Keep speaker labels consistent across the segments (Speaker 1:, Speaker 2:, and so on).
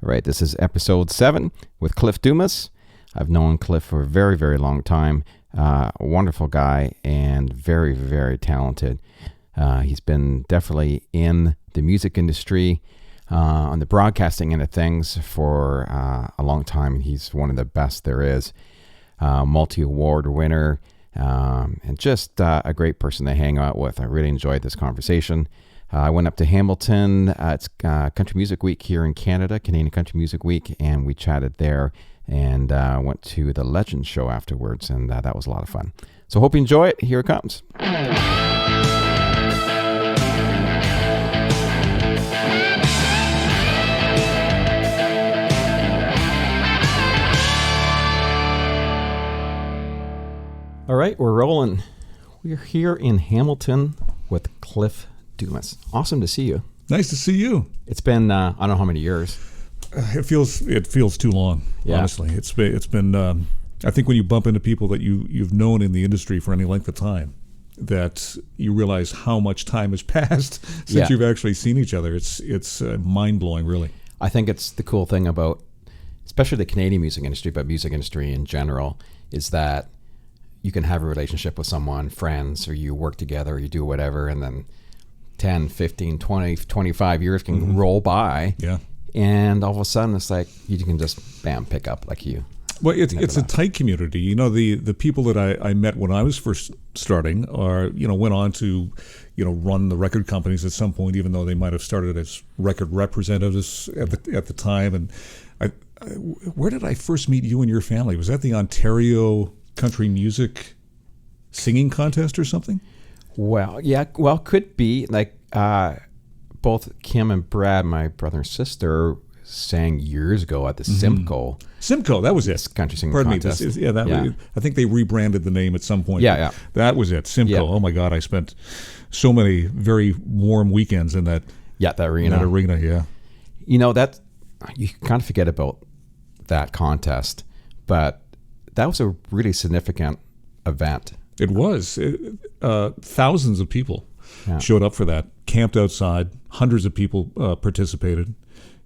Speaker 1: All right, this is episode 7 with Cliff Dumas. I've known Cliff for a very, very long time. A wonderful guy and very, very talented. He's been definitely in the music industry, on the broadcasting end of things for a long time. He's one of the best there is. Multi-award winner, and just a great person to hang out with. I really enjoyed this conversation. I went up to Hamilton. It's Country Music Week here in Canada, Canadian Country Music Week, and we chatted there and went to the Legends show afterwards, and that was a lot of fun. So hope you enjoy it. Here it comes. All right, we're rolling. We're here in Hamilton with Cliff Dumas. Awesome to see you.
Speaker 2: Nice to see you.
Speaker 1: It's been I don't know how many years.
Speaker 2: It feels too long. Yeah. Honestly, it's been. I think when you bump into people that you've known in the industry for any length of time, that you realize how much time has passed since you've actually seen each other. It's mind blowing, really.
Speaker 1: I think it's the cool thing about, especially the Canadian music industry, but music industry in general, is that you can have a relationship with someone, friends, or you work together, or you do whatever, and then 10, 15, 20, 25 years can roll by. Yeah. And all of a sudden, it's like you can just, bam, pick up like you.
Speaker 2: Well, it's a tight community. You know, the people that I met when I was first starting went on to, run the record companies at some point, even though they might have started as record representatives at the time. And where did I first meet you and your family? Was that the Ontario Country Music Singing Contest or something?
Speaker 1: Well, could be. Like both Kim and Brad, my brother and sister, sang years ago at the Simcoe.
Speaker 2: Simcoe, that was it.
Speaker 1: Country Singing Contest.
Speaker 2: I think they rebranded the name at some point.
Speaker 1: Yeah.
Speaker 2: That was it, Simcoe. Yeah. Oh my God, I spent so many very warm weekends in that.
Speaker 1: Yeah, that arena.
Speaker 2: Yeah.
Speaker 1: That you kind of forget about that contest, but that was a really significant event.
Speaker 2: It was. Thousands of people showed up for that, camped outside. Hundreds of people participated.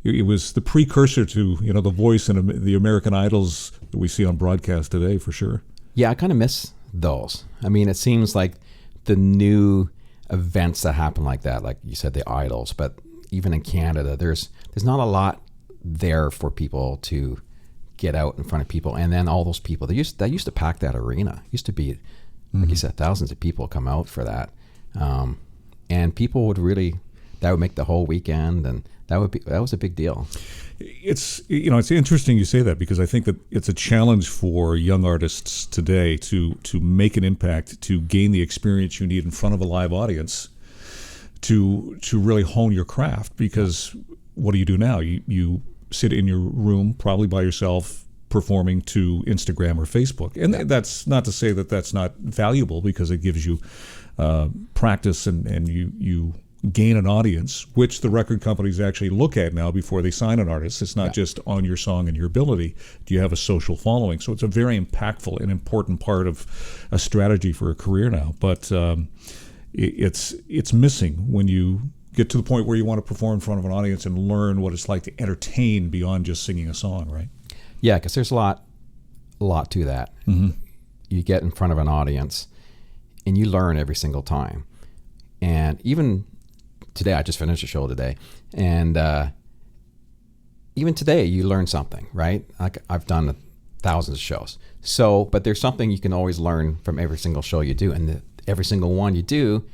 Speaker 2: It was the precursor to, The Voice and the American Idols that we see on broadcast today, for sure.
Speaker 1: Yeah, I kind of miss those. I mean, it seems like the new events that happen like that, like you said, the Idols, but even in Canada, there's not a lot there for people to get out in front of people. And then all those people, that used to pack that arena. It used to be, like you said, thousands of people come out for that. And people would that would make the whole weekend, and that was a big deal.
Speaker 2: It's interesting you say that, because I think that it's a challenge for young artists today to make an impact, to gain the experience you need in front of a live audience, to really hone your craft. Because what do you do now? You sit in your room, probably by yourself, performing to Instagram or Facebook. And that's not to say that that's not valuable, because it gives you practice and you gain an audience, which the record companies actually look at now before they sign an artist. It's not just on your song and your ability. Do you have a social following? So it's a very impactful and important part of a strategy for a career now. But it's missing when you get to the point where you want to perform in front of an audience and learn what it's like to entertain beyond just singing a song, right?
Speaker 1: Yeah, because there's a lot to that. You get in front of an audience and you learn every single time. And even today, I just finished a show today, and even today you learn something, right? Like I've done thousands of shows. So, but there's something you can always learn from every single show you do, and every single one you do,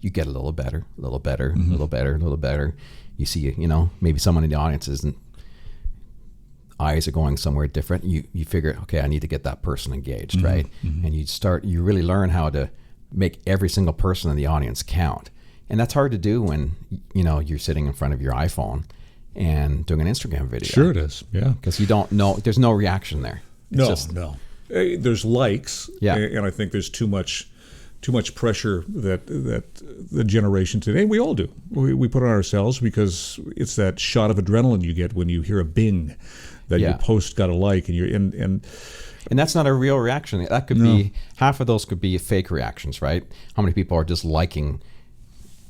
Speaker 1: you get a little better, a little better, a little better, a little better. You see, maybe someone in the audience isn't, eyes are going somewhere different. You figure, okay, I need to get that person engaged, right? And you really learn how to make every single person in the audience count. And that's hard to do when, you're sitting in front of your iPhone and doing an Instagram video.
Speaker 2: Sure it is, yeah.
Speaker 1: Because you don't know, there's no reaction there.
Speaker 2: No. There's likes, and I think there's too much pressure that the generation today, we all do. We put on ourselves, because it's that shot of adrenaline you get when you hear a bing that your post got a like, and
Speaker 1: that's not a real reaction. That could be, half of those could be fake reactions, right? How many people are just liking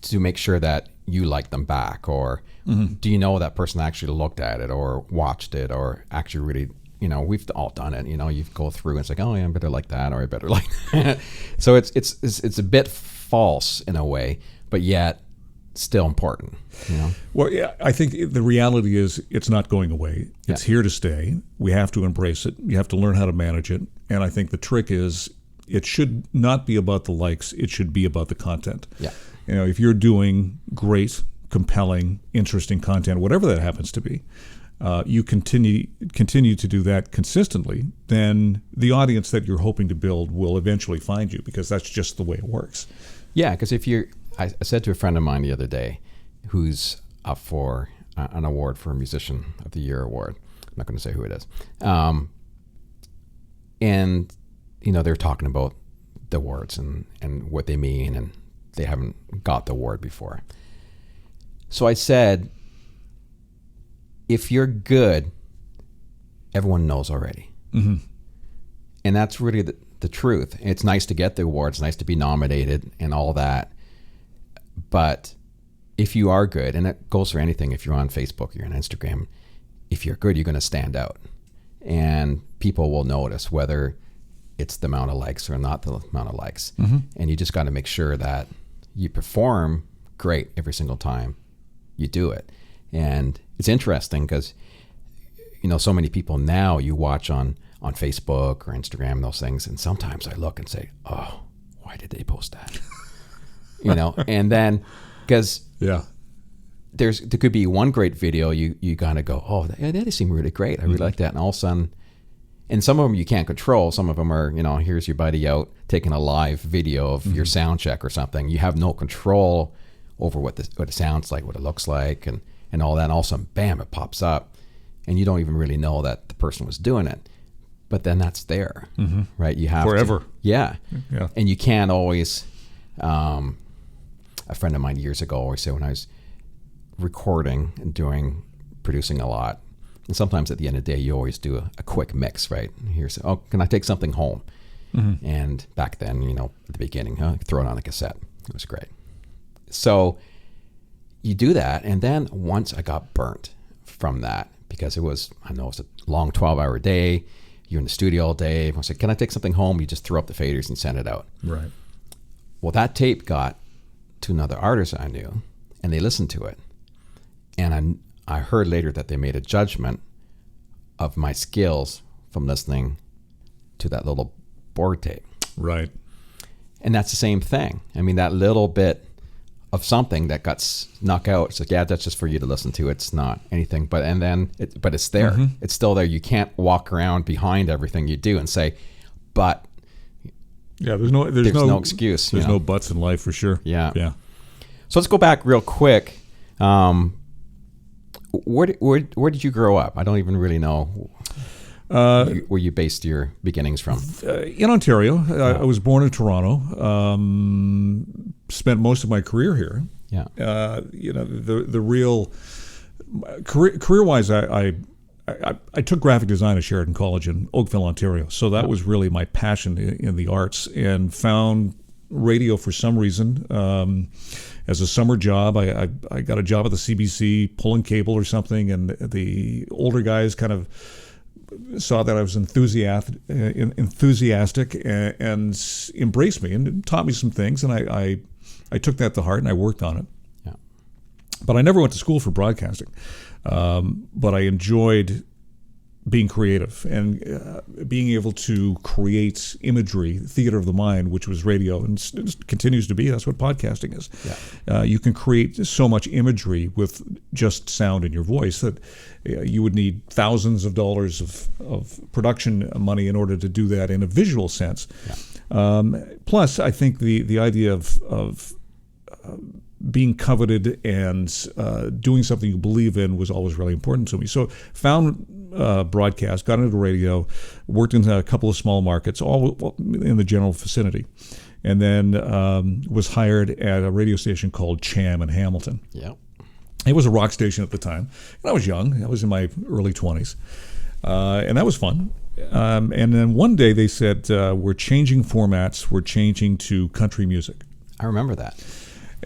Speaker 1: to make sure that you like them back, or do you know that person actually looked at it or watched it or actually really, we've all done it. You go through and it's like, oh yeah, I better like that, or I better like that. So it's a bit false in a way, but yet still important.
Speaker 2: Well, yeah, I think the reality is it's not going away. It's here to stay. We have to embrace it. You have to learn how to manage it. And I think the trick is it should not be about the likes. It should be about the content.
Speaker 1: Yeah.
Speaker 2: If you're doing great, compelling, interesting content, whatever that happens to be, you continue to do that consistently, then the audience that you're hoping to build will eventually find you, because that's just the way it works.
Speaker 1: Yeah, because I said to a friend of mine the other day, who's up for an award for Musician of the Year award. I'm not going to say who it is. And they're talking about the awards and what they mean, and they haven't got the award before. So I said, if you're good, everyone knows already. Mm-hmm. And that's really the truth. It's nice to get the award. It's nice to be nominated and all that. But if you are good, and it goes for anything, if you're on Facebook, you're on Instagram, if you're good, you're going to stand out. And people will notice whether it's the amount of likes or not the amount of likes. Mm-hmm. And you just got to make sure that you perform great every single time you do it. And it's interesting because, so many people now you watch on Facebook or Instagram, those things. And sometimes I look and say, oh, why did they post that? And then because there could be one great video, you kind of go, oh, they seem really great. I really like that. And all of a sudden, and some of them you can't control. Some of them are, here's your buddy out taking a live video of your sound check or something. You have no control over what it sounds like, what it looks like, and all that. And all of a sudden, bam, it pops up. And you don't even really know that the person was doing it. But then that's there, right? You have
Speaker 2: forever.
Speaker 1: Yeah. And you can't always, a friend of mine years ago always said, when I was recording and producing a lot, and sometimes at the end of the day, you always do a quick mix, right? And here's, oh, can I take something home? Mm-hmm. And back then, at the beginning, throw it on a cassette. It was great. So you do that. And then once I got burnt from that, because it was a long 12-hour day. You're in the studio all day. I said, can I take something home? You just throw up the faders and send it out.
Speaker 2: Right.
Speaker 1: Well, that tape got to another artist I knew, and they listened to it. And I heard later that they made a judgment of my skills from listening to that little board tape.
Speaker 2: Right.
Speaker 1: And that's the same thing. I mean, that little bit of something that got snuck out. It's like, yeah, that's just for you to listen to. It's not anything. But it's there. Mm-hmm. It's still there. You can't walk around behind everything you do and say, but.
Speaker 2: Yeah, there's no
Speaker 1: excuse.
Speaker 2: There's no buts in life for sure.
Speaker 1: Yeah. So let's go back real quick. Where did you grow up? I don't even really know where you based your beginnings from.
Speaker 2: In Ontario. I was born in Toronto. Spent most of my career here.
Speaker 1: Yeah.
Speaker 2: The real career-wise, I took graphic design at Sheridan College in Oakville, Ontario. So that was really my passion in the arts, and found radio for some reason. As a summer job, I got a job at the CBC pulling cable or something, and the older guys kind of saw that I was enthusiastic and embraced me and taught me some things, and I took that to heart and I worked on it.
Speaker 1: Yeah.
Speaker 2: But I never went to school for broadcasting. But I enjoyed being creative and being able to create imagery, theater of the mind, which was radio, and it continues to be. That's what podcasting is.
Speaker 1: Yeah.
Speaker 2: You can create so much imagery with just sound in your voice that you would need thousands of dollars of production money in order to do that in a visual sense.
Speaker 1: Yeah.
Speaker 2: Plus, I think the idea of being coveted and doing something you believe in was always really important to me. So found broadcast, got into radio, worked in a couple of small markets, all in the general vicinity, and then was hired at a radio station called CHAM in Hamilton.
Speaker 1: Yeah.
Speaker 2: It was a rock station at the time, and I was young. I was in my early 20s, and that was fun. And then one day they said, we're changing formats. We're changing to country music.
Speaker 1: I remember that.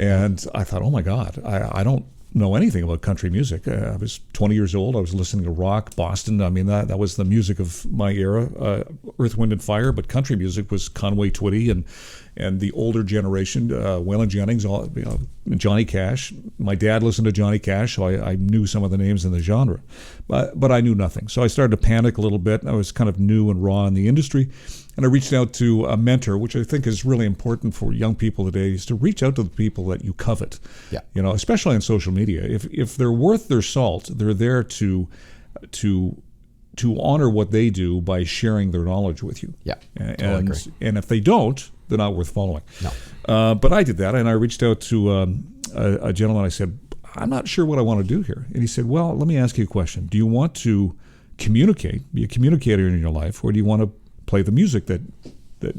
Speaker 2: And I thought, oh my God, I don't know anything about country music. I was 20 years old. I was listening to rock, Boston. I mean, that was the music of my era, Earth, Wind and Fire. But country music was Conway Twitty and the older generation, Waylon Jennings, Johnny Cash. My dad listened to Johnny Cash, so I knew some of the names in the genre. But I knew nothing. So I started to panic a little bit. I was kind of new and raw in the industry. And I reached out to a mentor, which I think is really important for young people today, is to reach out to the people that you covet.
Speaker 1: Yeah.
Speaker 2: Especially on social media. If they're worth their salt, they're there to honor what they do by sharing their knowledge with you.
Speaker 1: Yeah. Totally agree.
Speaker 2: And if they don't, they're not worth following.
Speaker 1: No.
Speaker 2: But I did that, and I reached out to a gentleman. I said, I'm not sure what I want to do here. And he said, well, let me ask you a question. Do you want to communicate, be a communicator in your life, or do you want to play the music that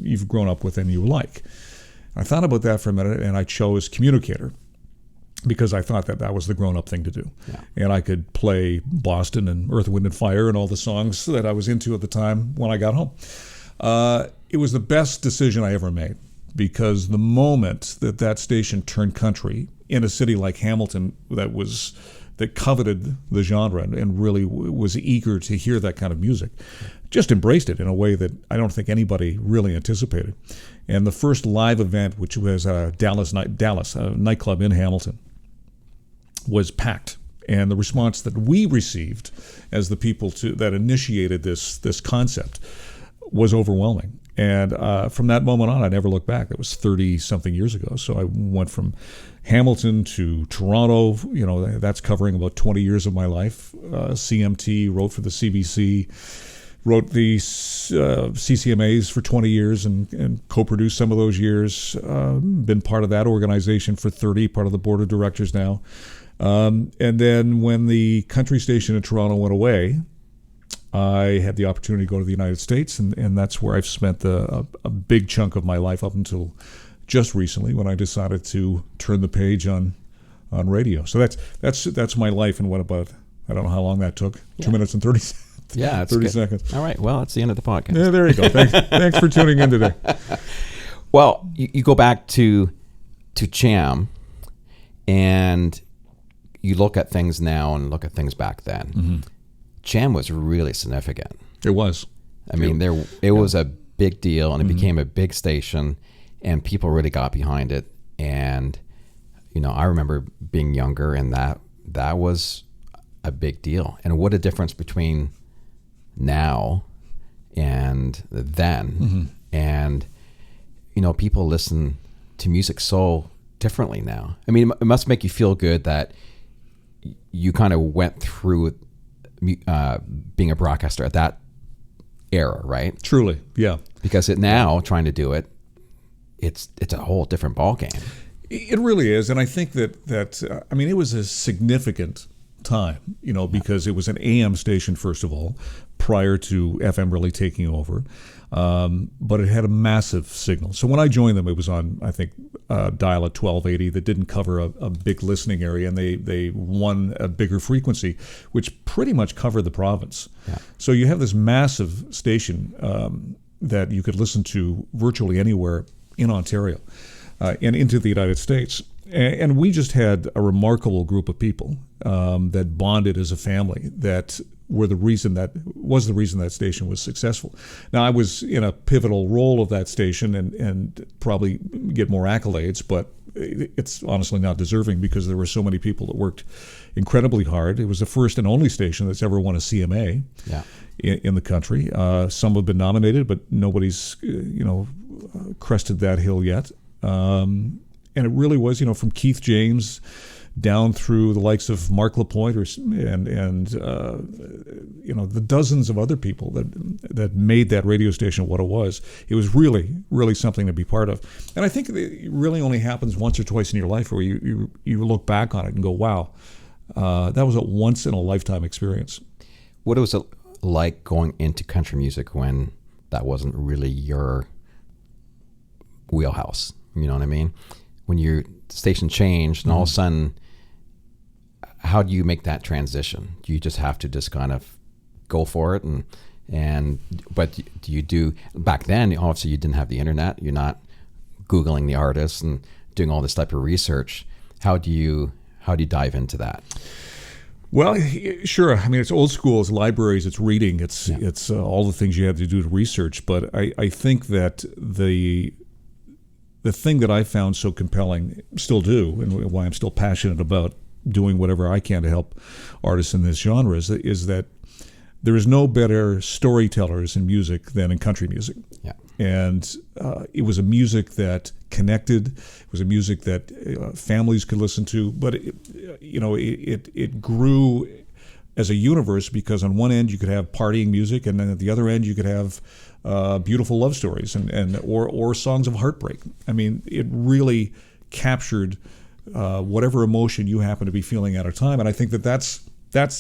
Speaker 2: you've grown up with and you like? I thought about that for a minute, and I chose communicator because I thought that was the grown-up thing to do.
Speaker 1: Yeah.
Speaker 2: And I could play Boston and Earth, Wind and Fire and all the songs that I was into at the time when I got home. It was the best decision I ever made, because the moment that station turned country in a city like Hamilton that coveted the genre and really was eager to hear that kind of music, just embraced it in a way that I don't think anybody really anticipated. And the first live event, which was Dallas, a nightclub in Hamilton, was packed. And the response that we received as the people that initiated this concept was overwhelming. And from that moment on, I never looked back. That was 30-something years ago. So I went from Hamilton to Toronto. That's covering about 20 years of my life. CMT, wrote for the CBC, wrote the CCMAs for 20 years and co-produced some of those years. Been part of that organization for 30, part of the board of directors now. And then when the country station in Toronto went away, I had the opportunity to go to the United States, and that's where I've spent a big chunk of my life up until just recently, when I decided to turn the page on radio. So that's my life in what about, I don't know how long that took, 2 minutes and 30 seconds.
Speaker 1: Yeah,
Speaker 2: 30 seconds.
Speaker 1: All right, well, that's the end of the podcast.
Speaker 2: Yeah, there you go. Thanks for tuning in today.
Speaker 1: Well, you go back to CHAM, and you look at things now and look at things back then. Mm-hmm. CHAM was really significant.
Speaker 2: It was.
Speaker 1: I mean, it was a big deal, and it became a big station, and people really got behind it. And I remember being younger, and that was a big deal. And what a difference between now and then. Mm-hmm. And people listen to music so differently now. I mean, it must make you feel good that you kind of went through being a broadcaster at that era, right?
Speaker 2: Truly, yeah.
Speaker 1: Because now trying to do it, it's a whole different ballgame.
Speaker 2: It really is, and I think that I mean, it was a significant time, because it was an AM station first of all, prior to FM really taking over, but it had a massive signal. So when I joined them, it was on, I think, dial at 1280 that didn't cover a big listening area, and they won a bigger frequency, which pretty much covered the province. Yeah. So you have this massive station that you could listen to virtually anywhere in Ontario and into the United States. And we just had a remarkable group of people that bonded as a family, that were the reason that station was successful. Now, I was in a pivotal role of that station and probably get more accolades, but it's honestly not deserving, because there were so many people that worked incredibly hard. It was the first and only station that's ever won a CMA in the country. Some have been nominated, but nobody's crested that hill yet. And it really was, from Keith James down through the likes of Mark LaPointe and the dozens of other people that made that radio station what it was. It was really, really something to be part of. And I think it really only happens once or twice in your life where you look back on it and go, wow, that was a once in a lifetime experience.
Speaker 1: What was it like going into country music when that wasn't really your wheelhouse? You know what I mean? When your station changed and all of a sudden, how do you make that transition? Do you just have to just kind of go for it? But do you do, back then, obviously you didn't have the internet. You're not Googling the artists and doing all this type of research. How do you dive into that?
Speaker 2: Well, sure. I mean, it's old school. It's libraries. It's reading. It's all the things you have to do to research. But I think that the thing that I found so compelling, still do, and why I'm still passionate about doing whatever I can to help artists in this genre is that there is no better storytellers in music than in country music.
Speaker 1: Yeah.
Speaker 2: And it was a music that connected. It was a music that families could listen to. But it grew as a universe, because on one end you could have partying music, and then at the other end you could have beautiful love stories or songs of heartbreak. I mean, it really captured whatever emotion you happen to be feeling at a time. And I think that's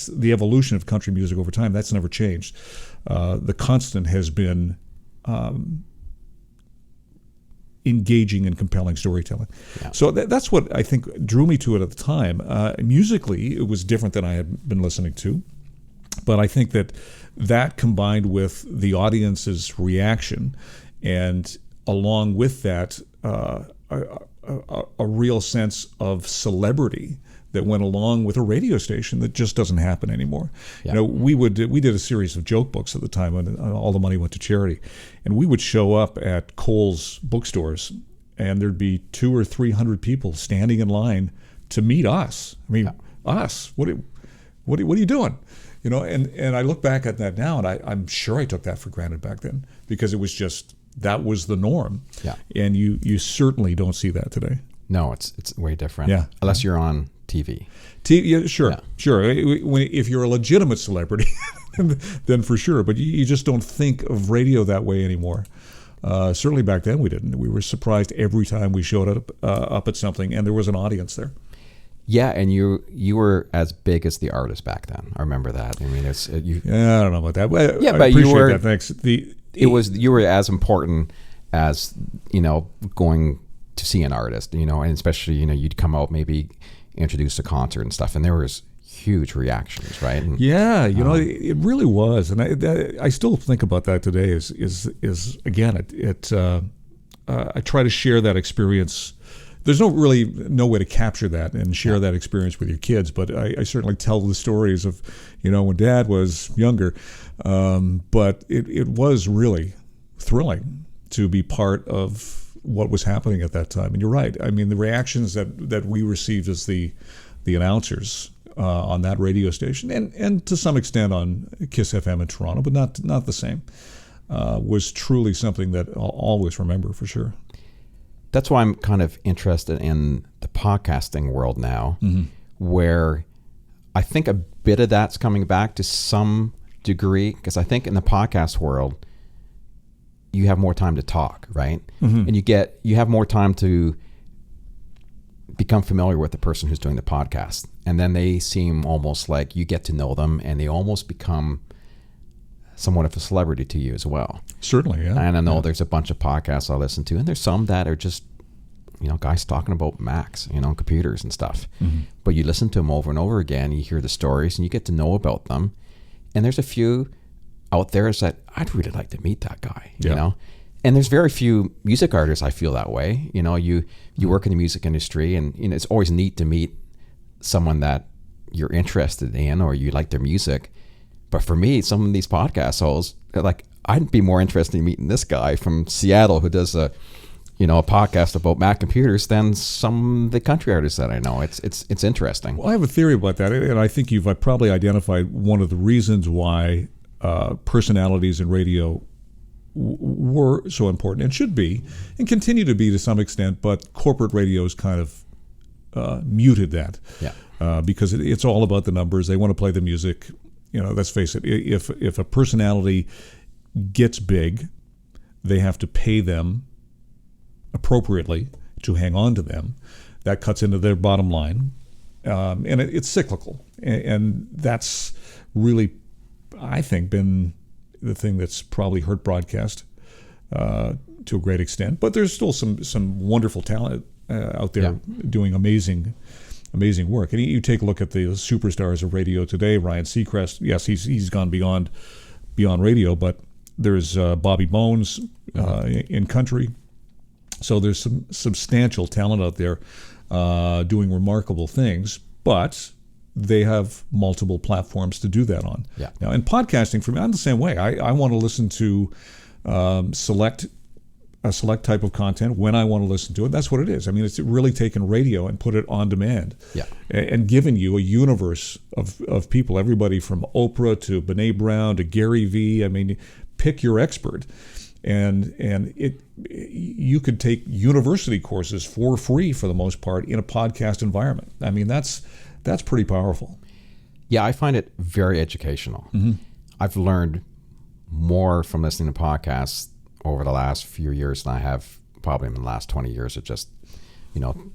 Speaker 2: the evolution of country music over time. That's never changed. The constant has been engaging and compelling storytelling. Yeah. So that's what I think drew me to it at the time. Musically, it was different than I had been listening to, but I think that combined with the audience's reaction, and along with that, a real sense of celebrity that went along with a radio station that just doesn't happen anymore. Yeah. We did a series of joke books at the time, and all the money went to charity, and we would show up at Kohl's bookstores, and there'd be 200 or 300 people standing in line to meet us. I mean, us. What are you doing? And I look back at that now, and I'm sure I took that for granted back then, because it was just, that was the norm. Yeah. And you certainly don't see that today.
Speaker 1: No, it's way different.
Speaker 2: Yeah.
Speaker 1: Unless you're on TV.
Speaker 2: Yeah, sure. If you're a legitimate celebrity, then for sure. But you just don't think of radio that way anymore. Certainly back then we didn't. We were surprised every time we showed up at something and there was an audience there.
Speaker 1: Yeah, and you were as big as the artist back then. I remember that. I mean, it's you.
Speaker 2: Yeah, I don't know about that. I
Speaker 1: but
Speaker 2: appreciate
Speaker 1: you were.
Speaker 2: That. Thanks.
Speaker 1: You were as important as going to see an artist. And especially you'd come out, maybe introduce a concert and stuff, and there was huge reactions, right? And,
Speaker 2: it really was, and I still think about that today. Is again, I try to share that experience. There's no way to capture that and share that experience with your kids, but I certainly tell the stories of, when Dad was younger. But it was really thrilling to be part of what was happening at that time. And you're right. I mean, the reactions that we received as the announcers on that radio station, and to some extent on KISS FM in Toronto, but not the same, was truly something that I'll always remember for sure.
Speaker 1: That's why I'm kind of interested in the podcasting world now, where I think a bit of that's coming back to some degree, because I think in the podcast world, you have more time to talk, right? Mm-hmm. And you have more time to become familiar with the person who's doing the podcast. And then they seem almost like you get to know them, and they almost become somewhat of a celebrity to you as well.
Speaker 2: Certainly, yeah.
Speaker 1: And I know there's a bunch of podcasts I listen to, and there's some that are just, guys talking about Macs, computers and stuff. Mm-hmm. But you listen to them over and over again, you hear the stories, and you get to know about them. And there's a few out there that I'd really like to meet that guy, you know? And there's very few music artists I feel that way. You work in the music industry, and it's always neat to meet someone that you're interested in or you like their music. But for me, some of these podcast hosts, like, I'd be more interested in meeting this guy from Seattle who does a podcast about Mac computers than some of the country artists that I know. It's interesting.
Speaker 2: Well, I have a theory about that, and I think you've probably identified one of the reasons why personalities in radio were so important, and should be, and continue to be to some extent, but corporate radio has kind of muted that. Yeah. Because it's all about the numbers. They want to play the music. Let's face it, if a personality gets big, they have to pay them appropriately to hang on to them. That cuts into their bottom line. And it's cyclical. And that's really, I think, been the thing that's probably hurt broadcast to a great extent. But there's still some wonderful talent out there doing amazing work. And you take a look at the superstars of radio today. Ryan Seacrest, yes, he's gone beyond radio, but there's Bobby Bones in country. So there's some substantial talent out there doing remarkable things, but they have multiple platforms to do that on.
Speaker 1: Yeah.
Speaker 2: Now, in podcasting, for me, I'm the same way. I want to listen to a select type of content when I want to listen to it. That's what it is. I mean, it's really taken radio and put it on demand, and given you a universe of people, everybody from Oprah to Brené Brown to Gary Vee. I mean, pick your expert, and you could take university courses for free for the most part in a podcast environment. I mean, that's pretty powerful.
Speaker 1: Yeah, I find it very educational. Mm-hmm. I've learned more from listening to podcasts over the last few years than I have probably in the last 20 years of just,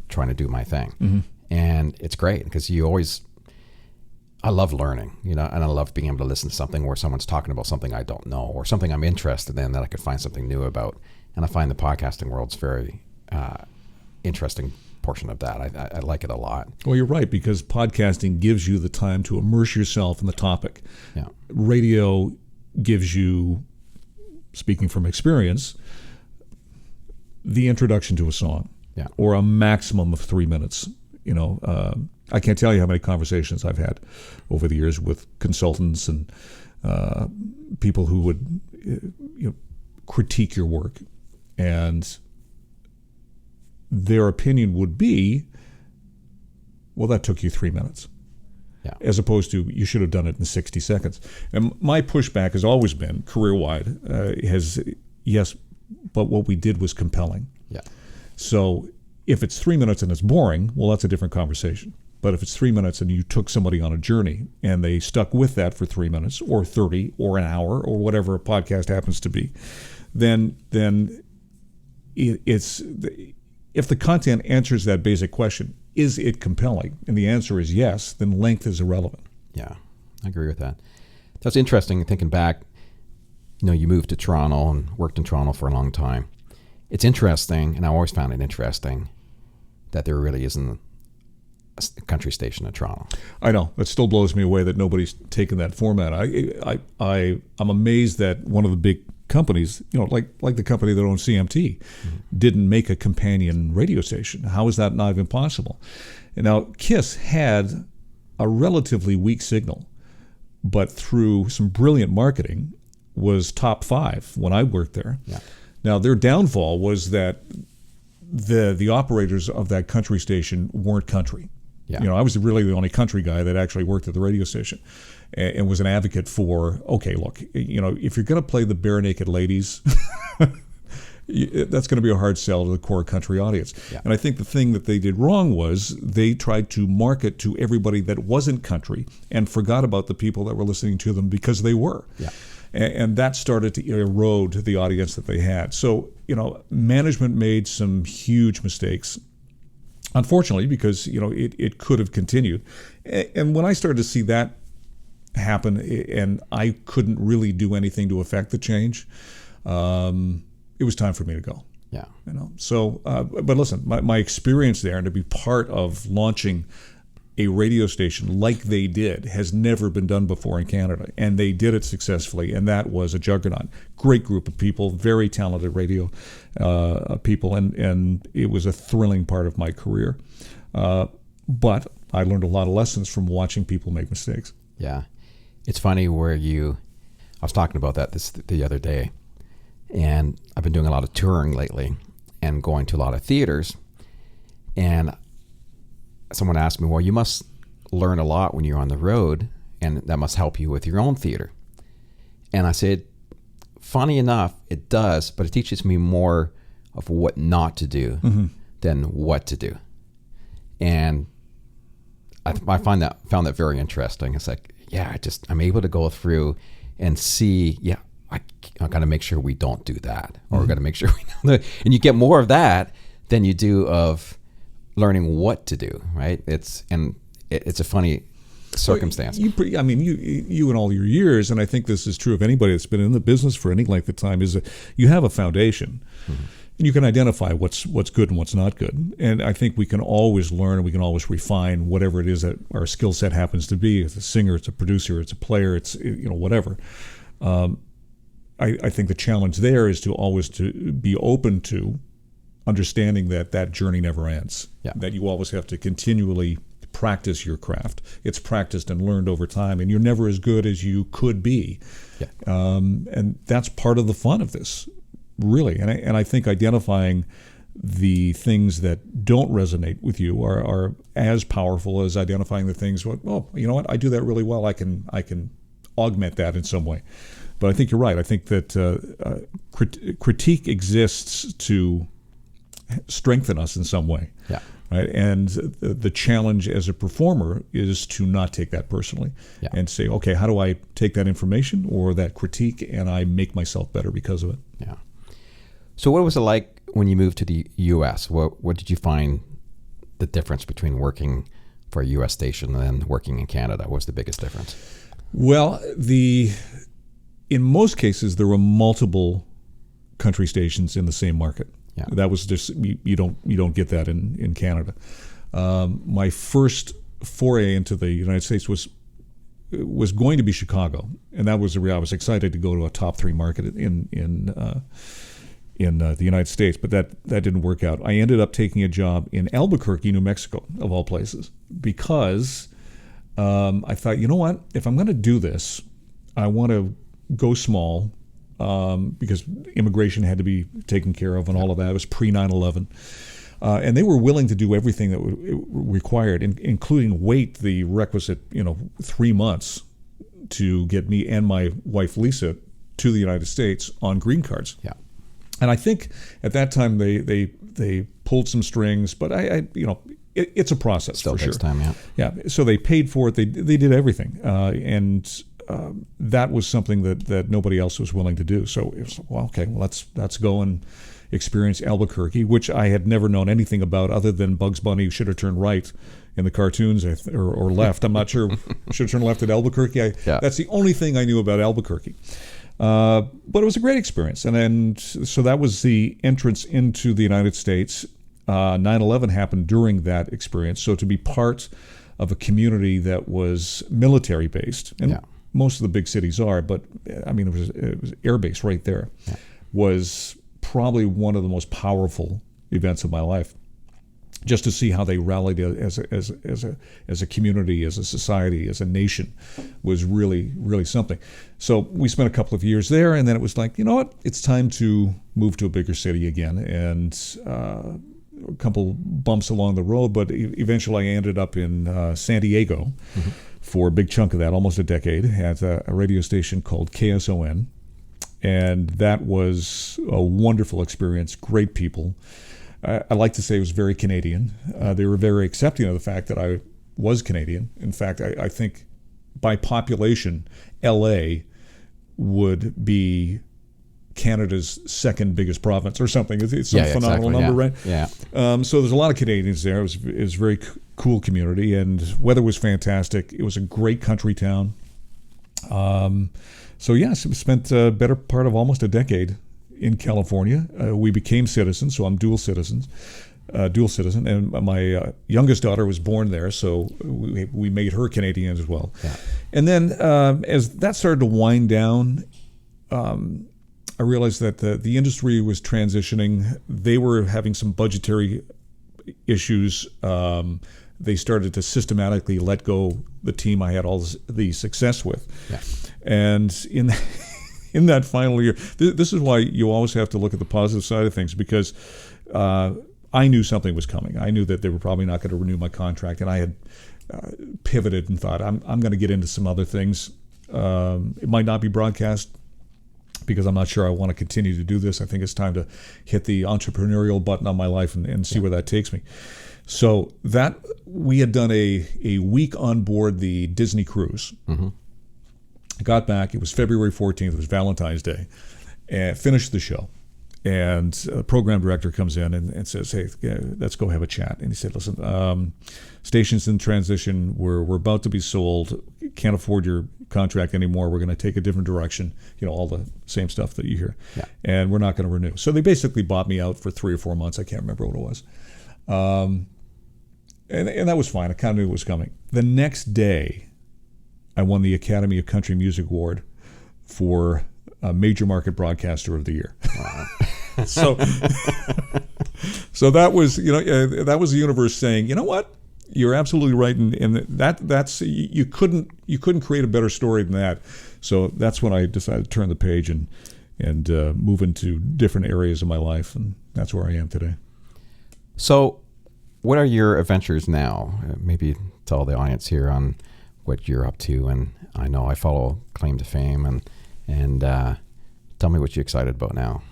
Speaker 1: trying to do my thing. Mm-hmm. And it's great because I love learning, and I love being able to listen to something where someone's talking about something I don't know or something I'm interested in that I could find something new about. And I find the podcasting world's very interesting portion of that. I like it a lot.
Speaker 2: Well, you're right, because podcasting gives you the time to immerse yourself in the topic.
Speaker 1: Yeah.
Speaker 2: Radio gives you, speaking from experience, the introduction to a song, or a maximum of 3 minutes. I can't tell you how many conversations I've had over the years with consultants and people who would critique your work, and their opinion would be, well, that took you 3 minutes.
Speaker 1: Yeah.
Speaker 2: As opposed to, you should have done it in 60 seconds. And my pushback has always been, career-wide, yes, but what we did was compelling.
Speaker 1: Yeah.
Speaker 2: So if it's 3 minutes and it's boring, well, that's a different conversation. But if it's 3 minutes and you took somebody on a journey and they stuck with that for 3 minutes or 30 or an hour or whatever a podcast happens to be, then it's, if the content answers that basic question, is it compelling? And the answer is yes, then length is irrelevant.
Speaker 1: Yeah, I agree with that. That's interesting, thinking back, you moved to Toronto and worked in Toronto for a long time. It's interesting, and I always found it interesting, that there really isn't a country station in Toronto.
Speaker 2: I know. That still blows me away that nobody's taken that format. I'm amazed that one of the big companies, like the company that owns CMT, didn't make a companion radio station. How is that not even possible? And now KISS had a relatively weak signal, but through some brilliant marketing was top 5 when I worked there.
Speaker 1: Yeah.
Speaker 2: Now their downfall was that the operators of that country station weren't country.
Speaker 1: Yeah.
Speaker 2: I was really the only country guy that actually worked at the radio station and was an advocate for, okay, look, if you're going to play the Bare Naked Ladies, that's going to be a hard sell to the core country audience.
Speaker 1: Yeah.
Speaker 2: And I think the thing that they did wrong was they tried to market to everybody that wasn't country and forgot about the people that were listening to them because they were.
Speaker 1: Yeah.
Speaker 2: And that started to erode the audience that they had. So, management made some huge mistakes, unfortunately, because, it could have continued. And when I started to see that happen and I couldn't really do anything to affect the change, it was time for me to go.
Speaker 1: Yeah.
Speaker 2: So, but listen, my experience there and to be part of launching a radio station like they did has never been done before in Canada, and they did it successfully, and that was a juggernaut. Great group of people, very talented radio people, and it was a thrilling part of my career. But I learned a lot of lessons from watching people make mistakes.
Speaker 1: Yeah. It's funny where I was talking about that the other day, and I've been doing a lot of touring lately and going to a lot of theaters, and someone asked me, well, you must learn a lot when you're on the road, and that must help you with your own theater. And I said, funny enough, it does, but it teaches me more of what not to do than what to do. And I found that very interesting. It's like, I'm able to go through and see, I got to make sure we don't do that, or we got to make sure we know that. And you get more of that than you do of learning what to do, right? It's a funny circumstance.
Speaker 2: You in all your years, and I think this is true of anybody that's been in the business for any length of time, is that you have a foundation, and you can identify what's good and what's not good. And I think we can always learn, and we can always refine whatever it is that our skill set happens to be. It's a singer, it's a producer, it's a player, it's whatever. I think the challenge there is to always to be open to understanding that that journey never ends,
Speaker 1: Yeah.
Speaker 2: that you always have to continually practice your craft. It's practiced and learned over time, and you're never as good as you could be.
Speaker 1: Yeah.
Speaker 2: And that's part of the fun of this, really. And I think identifying the things that don't resonate with you are as powerful as identifying the things, well, you know what, I do that really well. I can augment that in some way. But I think you're right. I think that critique exists to strengthen us in some way.
Speaker 1: Yeah.
Speaker 2: Right? And the challenge as a performer is to not take that personally,
Speaker 1: Yeah.
Speaker 2: and say, okay, how do I take that information or that critique and I make myself better because of it?
Speaker 1: Yeah. So what was it like when you moved to the U.S.? What did you find the difference between working for a U.S. station and then working in Canada? What's the biggest difference?
Speaker 2: Well, in most cases, there were multiple country stations in the same market.
Speaker 1: Yeah.
Speaker 2: That was just, you don't get that in Canada. My first foray into the United States was going to be Chicago, and that was I was excited to go to a top 3 market in the United States, but that didn't work out. I ended up taking a job in Albuquerque, New Mexico, of all places, because I thought, you know what, if I'm going to do this, I want to go small, because immigration had to be taken care of and all of that. It was pre 9/11. And they were willing to do everything that required, including wait the requisite 3 months to get me and my wife Lisa to the United States on green cards.
Speaker 1: Yeah.
Speaker 2: And I think at that time they pulled some strings, but it's a process.
Speaker 1: Still
Speaker 2: for
Speaker 1: takes
Speaker 2: sure.
Speaker 1: time, yeah.
Speaker 2: Yeah. So they paid for it. They did everything, and that was something that nobody else was willing to do. So it was, well, okay, well let's go and experience Albuquerque, which I had never known anything about other than Bugs Bunny should have turned right in the cartoons, or left. I'm not sure. Should have turned left at Albuquerque. That's the only thing I knew about Albuquerque. But it was a great experience. And so that was the entrance into the United States. 9/11 happened during that experience. So to be part of a community that was military based, and most of the big cities are, but I mean, it was air base right there, was probably one of the most powerful events of my life. Just to see how they rallied as a community, as a society, as a nation, was really, really something. So we spent a couple of years there, and then it was like, you know what? It's time to move to a bigger city again. And a couple bumps along the road, but eventually I ended up in San Diego for a big chunk of that, almost a decade, at a radio station called KSON. And that was a wonderful experience, great people. I like to say it was very Canadian. They were very accepting of the fact that I was Canadian. In fact, I think by population, LA would be Canada's second biggest province or something. It's some phenomenal number, right?
Speaker 1: Yeah.
Speaker 2: So there's a lot of Canadians there. It was a very cool community, and weather was fantastic. It was a great country town. So yes, we spent a better part of almost a decade in California. We became citizens, so I'm dual citizen, and my youngest daughter was born there, so we made her Canadian as well. Yeah. And then as that started to wind down, I realized that the industry was transitioning. They were having some budgetary issues. They started to systematically let go the team I had all the success with. Yeah. And in that final year, this is why you always have to look at the positive side of things, because I knew something was coming. I knew that they were probably not going to renew my contract, and I had pivoted and thought, I'm going to get into some other things. It might not be broadcast, because I'm not sure I want to continue to do this. I think it's time to hit the entrepreneurial button on my life and see where that takes me. So that we had done a week on board the Disney cruise. Mm-hmm. I got back. It was February 14th. It was Valentine's Day. And finished the show. And the program director comes in and says, hey, let's go have a chat. And he said, listen, station's in transition. We're about to be sold. Can't afford your contract anymore. We're going to take a different direction. All the same stuff that you hear. Yeah. And we're not going to renew. So they basically bought me out for 3 or 4 months. I can't remember what it was. And that was fine. I kind of knew it was coming. The next day, I won the Academy of Country Music Award for a Major Market Broadcaster of the Year. Wow. So So that was, that was the universe saying, you know what, you're absolutely right, and that's you couldn't create a better story than that. So that's when I decided to turn the page and move into different areas of my life, and that's where I am today.
Speaker 1: So, what are your adventures now? Maybe tell the audience here on what you're up to. And I know I follow Claim to Fame, and tell me what you're excited about now.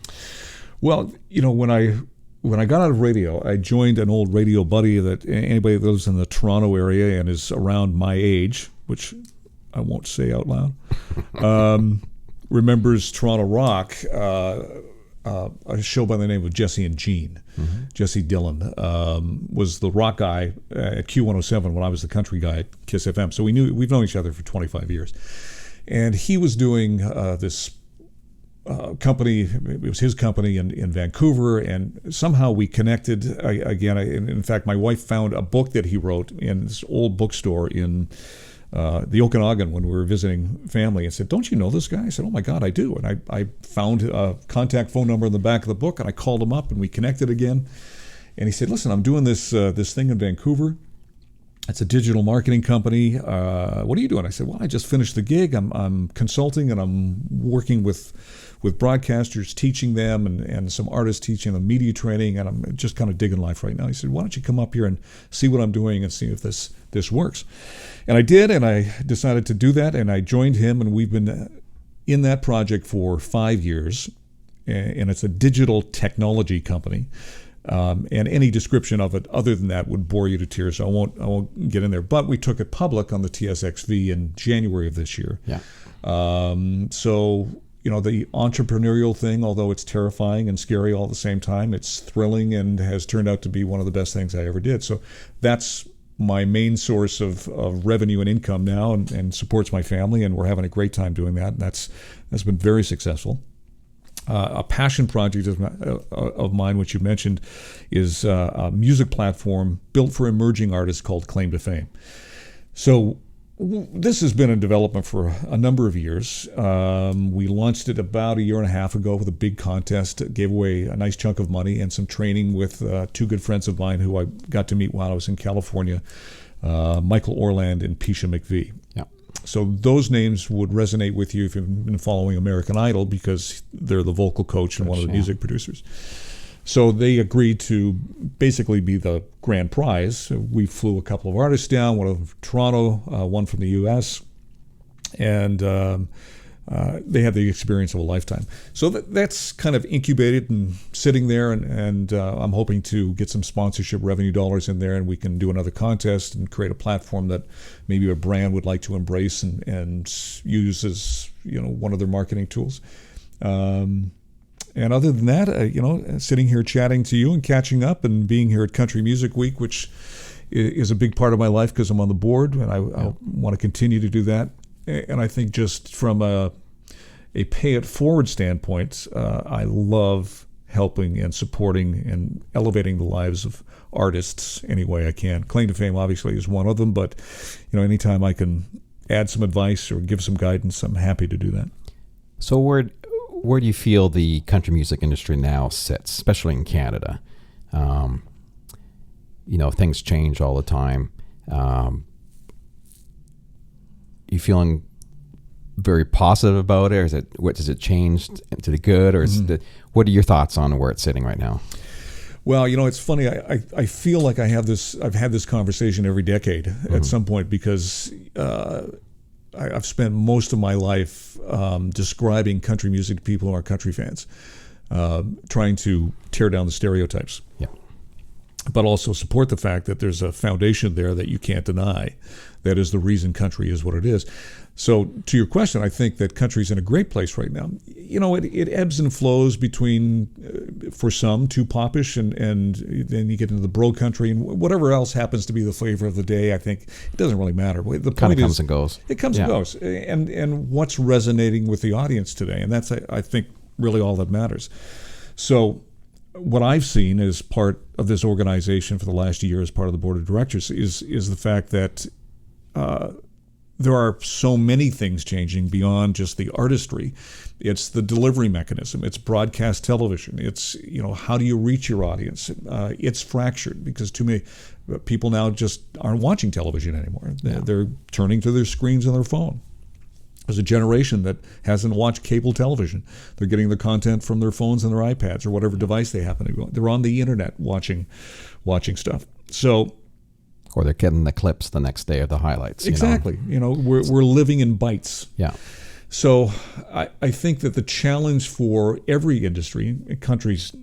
Speaker 2: Well, when I got out of radio, I joined an old radio buddy that anybody that lives in the Toronto area and is around my age, which I won't say out loud, remembers Toronto Rock, a show by the name of Jesse and Gene. Mm-hmm. Jesse Dillon was the rock guy at Q107 when I was the country guy at Kiss FM. So we've known each other for 25 years. And he was doing this company, it was his company in Vancouver, and somehow we connected again. In fact, my wife found a book that he wrote in this old bookstore in the Okanagan when we were visiting family, and said, "Don't you know this guy?" I said, "Oh my God, I do." And I found a contact phone number in the back of the book, and I called him up, and we connected again. And he said, "Listen, I'm doing this thing in Vancouver. It's a digital marketing company. What are you doing?" I said, "Well, I just finished the gig. I'm consulting, and I'm working with broadcasters, teaching them, and some artists, teaching them media training, and I'm just kind of digging life right now." He said, "Why don't you come up here and see what I'm doing and see if this works?" And I did, and I decided to do that, and I joined him, and we've been in that project for 5 years, and it's a digital technology company. And any description of it other than that would bore you to tears, so I won't get in there. But we took it public on the TSX.V in January of this year.
Speaker 1: Yeah.
Speaker 2: So the entrepreneurial thing, although it's terrifying and scary all at the same time, it's thrilling and has turned out to be one of the best things I ever did. So that's my main source of revenue and income now, and supports my family, and we're having a great time doing that. And that's been very successful. A passion project of mine, which you mentioned, is a music platform built for emerging artists called Claim to Fame. So this has been in development for a number of years. We launched it about a year and a half ago with a big contest, gave away a nice chunk of money and some training with two good friends of mine who I got to meet while I was in California, Michael Orland and Pisha McVie.
Speaker 1: Yeah.
Speaker 2: So those names would resonate with you if you've been following American Idol, because they're the vocal coach and one of the music producers. So they agreed to basically be the grand prize. We flew a couple of artists down, one from Toronto, one from the U.S., and they had the experience of a lifetime. So that's kind of incubated and sitting there, and I'm hoping to get some sponsorship revenue dollars in there, and we can do another contest and create a platform that maybe a brand would like to embrace and use as one of their marketing tools. And other than that, sitting here chatting to you and catching up and being here at Country Music Week, which is a big part of my life because I'm on the board, and I want to continue to do that. And I think just from a pay it forward standpoint, I love helping and supporting and elevating the lives of artists any way I can. Claim to Fame obviously is one of them, but anytime I can add some advice or give some guidance, I'm happy to do that.
Speaker 1: So where do you feel the country music industry now sits, especially in Canada? Things change all the time. You feeling very positive about it, or does it change to the good, or what are your thoughts on where it's sitting right now?
Speaker 2: Well, it's funny. I feel like I've had this conversation every decade at some point, because I've spent most of my life describing country music to people who are country fans, trying to tear down the stereotypes.
Speaker 1: Yeah.
Speaker 2: But also support the fact that there's a foundation there that you can't deny. That is the reason country is what it is. So to your question, I think that country's in a great place right now. It ebbs and flows between, for some, too popish, and then you get into the bro country and whatever else happens to be the flavor of the day. I think it doesn't really matter. The point
Speaker 1: kind of comes and goes.
Speaker 2: It comes and goes. And what's resonating with the audience today. And that's, I think, really all that matters. So what I've seen as part of this organization for the last year as part of the board of directors is the fact that there are so many things changing beyond just the artistry. It's the delivery mechanism. It's broadcast television. It's, how do you reach your audience? It's fractured because too many people now just aren't watching television anymore. They're turning to their screens on their phone. There's a generation that hasn't watched cable television. They're getting their content from their phones and their iPads or whatever device they happen to be on. They're on the internet watching stuff. So,
Speaker 1: or they're getting the clips the next day of the highlights.
Speaker 2: Exactly. We're living in bites.
Speaker 1: Yeah.
Speaker 2: So I think that the challenge for every industry, countries,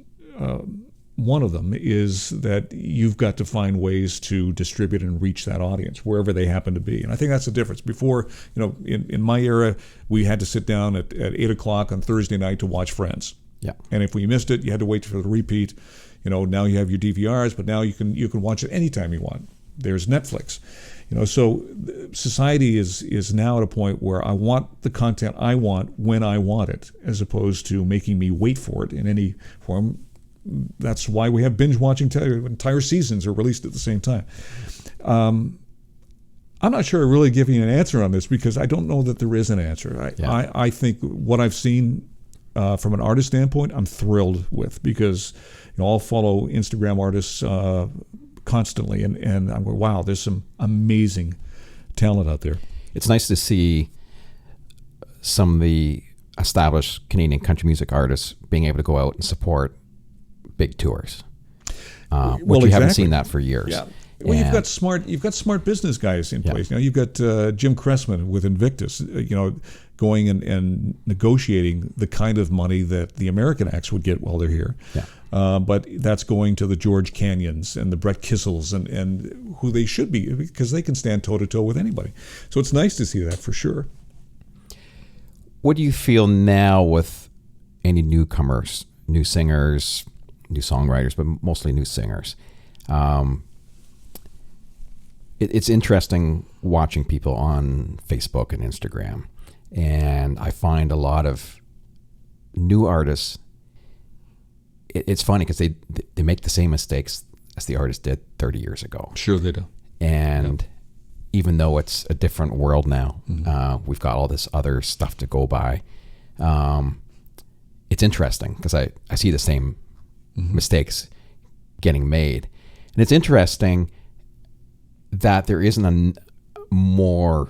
Speaker 2: one of them is that you've got to find ways to distribute and reach that audience wherever they happen to be. And I think that's the difference. Before, in my era, we had to sit down at 8 o'clock on Thursday night to watch Friends.
Speaker 1: Yeah. And
Speaker 2: if we missed it, you had to wait for the repeat. Now you have your DVRs, but now you can watch it anytime you want. There's Netflix. So society is now at a point where I want the content I want when I want it, as opposed to making me wait for it in any form. That's why we have binge watching. Entire seasons are released at the same time. I'm not sure I really give you an answer on this because I don't know that there is an answer. I think what I've seen from an artist standpoint, I'm thrilled with because I'll follow Instagram artists constantly, and I'm going, wow, there's some amazing talent out there.
Speaker 1: It's nice to see some of the established Canadian country music artists being able to go out and support big tours, which you haven't seen that for years.
Speaker 2: Yeah. Well, you've got smart business guys in place. You've got Jim Cressman with Invictus, going and negotiating the kind of money that the American acts would get while they're here.
Speaker 1: Yeah.
Speaker 2: But that's going to the George Canyons and the Brett Kissels and who they should be, because they can stand toe-to-toe with anybody. So it's nice to see that for sure.
Speaker 1: What do you feel now with any newcomers, new singers, new songwriters, but mostly new singers? It's interesting watching people on Facebook and Instagram, and I find a lot of new artists. It's funny because they make the same mistakes as the artist did 30 years ago.
Speaker 2: Sure they do.
Speaker 1: And even though it's a different world now, we've got all this other stuff to go by. It's interesting because I see the same mistakes getting made. And it's interesting that there isn't more